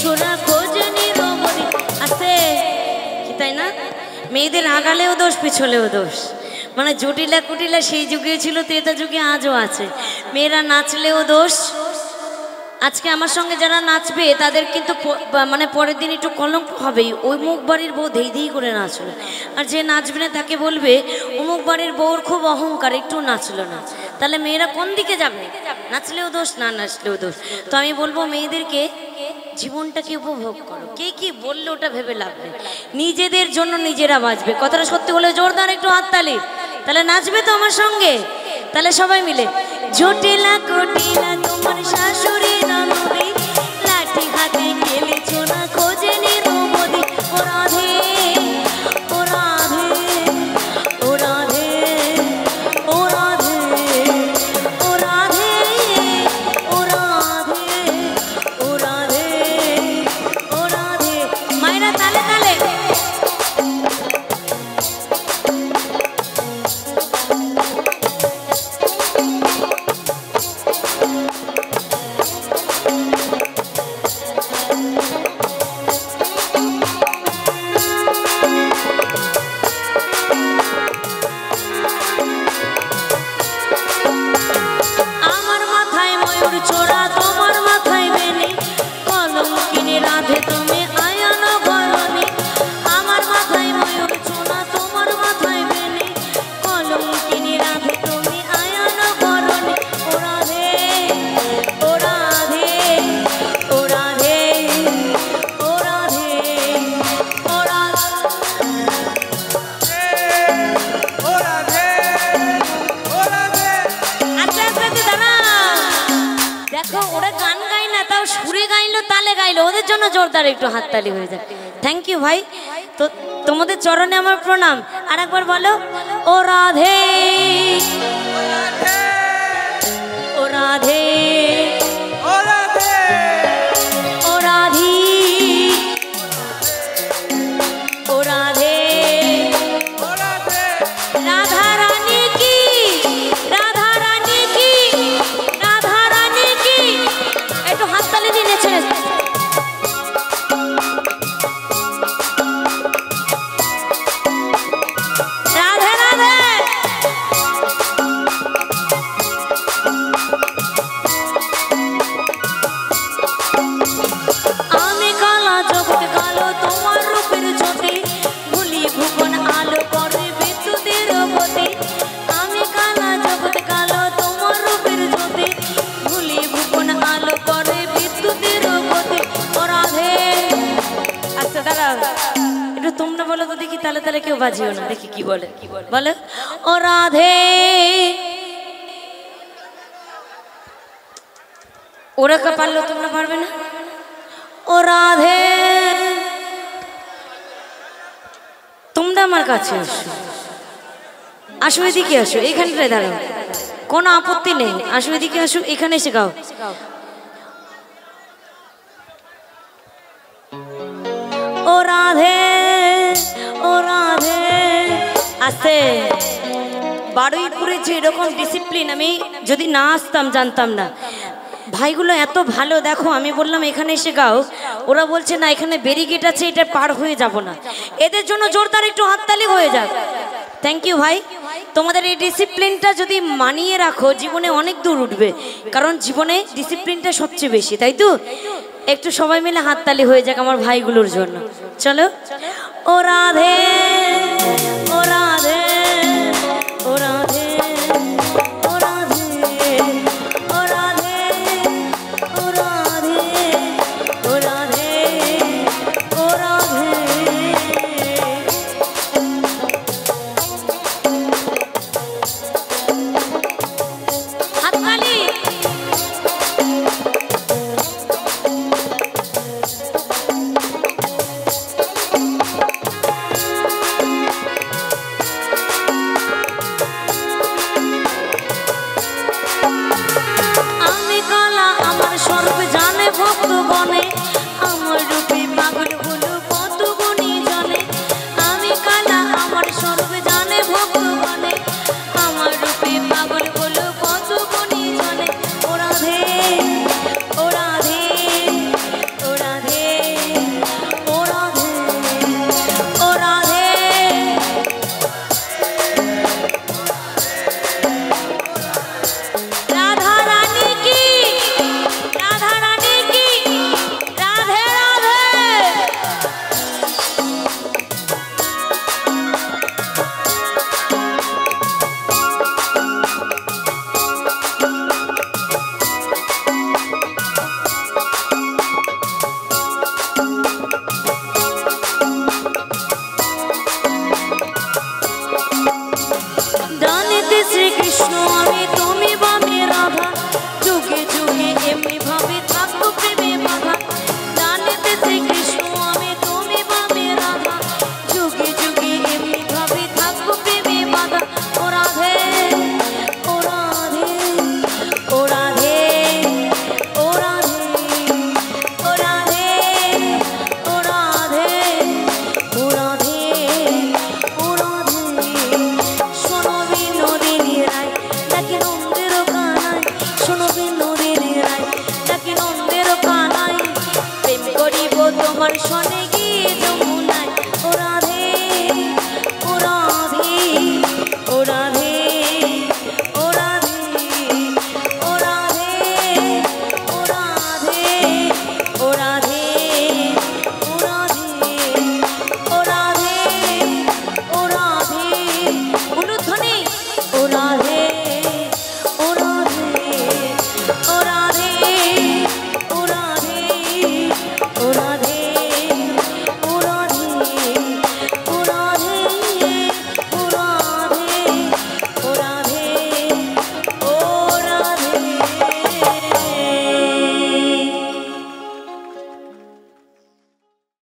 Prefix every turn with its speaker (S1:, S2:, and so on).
S1: ছোড়া খোঁজনি রবদি আছে কি তাই না? মেয়েদের আগালেও দোষ পিছলেও দোষ, মানে জটিলা কুটিলা সেই যুগে ছিল, ত্রেতা যুগে আজও আছে। মেয়েরা নাচলেও দোষ। আজকে আমার সঙ্গে যারা নাচবে তাদের কিন্তু মানে পরের দিন একটু কলঙ্ক হবেই, ওই মুখ বাড়ির বউ ধেই ধেই করে নাচলো। আর যে নাচবে না তাকে বলবে অমুক বাড়ির বউর খুব অহংকার, একটু নাচলো না। তাহলে মেয়েরা কোন দিকে যাবে? নাচলেও দোষ, না নাচলেও দোষ। তো আমি বলবো মেয়েদেরকে জীবনটাকে উপভোগ করো। কে কি বললে ওটা ভেবে লাভ নেই, নিজেদের জন্য নিজেরা বাঁচবে। কথাটা সত্যি হলে জোরদার একটু হাততালি। তাহলে নাচবে তো আমার সঙ্গে? তাহলে সবাই মিলে জটিলা কুটিলা তোমার শাশুড়ি ননদি, লাঠি হাতে খেলেছো না খোঁজেনি রবদি। ও রাধে ও রাধে ও রাধে ও রাধে ও রাধে ও রাধে ও রাধে ও রাধে। মায়েরা তালে তালে। ওদের জন্য জোরদার একটু হাততালি হয়ে যায়। থ্যাংক ইউ ভাই। তো তোমাদের চরণে আমার প্রণাম। আর একবার বলো ও রাধে ও রাধে ও রাধে ও রাধি ও রাধে ও রাধে। রাধা রানী কি রাধা রানী কি রাধা রানী কি। একটু হাততালি দিয়ে নেচে তোমরা বলো তো দেখি। তালে তালে কেউ বাজিও না, দেখি কি বলে। বলে ও রাধে। ওরা কা পারলো, তোমরা পারবে না? ও রাধে। তোমরা আমার কাছে আসো, আসো এদিকে আসো, এখানটায় দাঁড়াও, কোনো আপত্তি নেই। আসো এদিকে আসো, এখানে এসে গাও। ও রাধে ও রাধে। আসতে বারুইপুরে যে এরকম ডিসিপ্লিন, আমি যদি না আসতাম জানতাম না। ভাইগুলো এত ভালো, দেখো আমি বললাম এখানে এসে গাও, ওরা বলছে না এখানে ব্যারিকেড আছে, এটা পার হয়ে যাব না। এদের জন্য জোরদার একটু হাততালি হয়ে যাক। থ্যাংক ইউ ভাই। তোমাদের এই ডিসিপ্লিনটা যদি মানিয়ে রাখো জীবনে অনেক দূর উঠবে, কারণ জীবনে ডিসিপ্লিনটা সবচেয়ে বেশি, তাই তো? একটু সবাই মিলে হাততালি হয়ে যাক আমার ভাইগুলোর জন্য। চলো ও রাধে ও রাধে ও রাধে।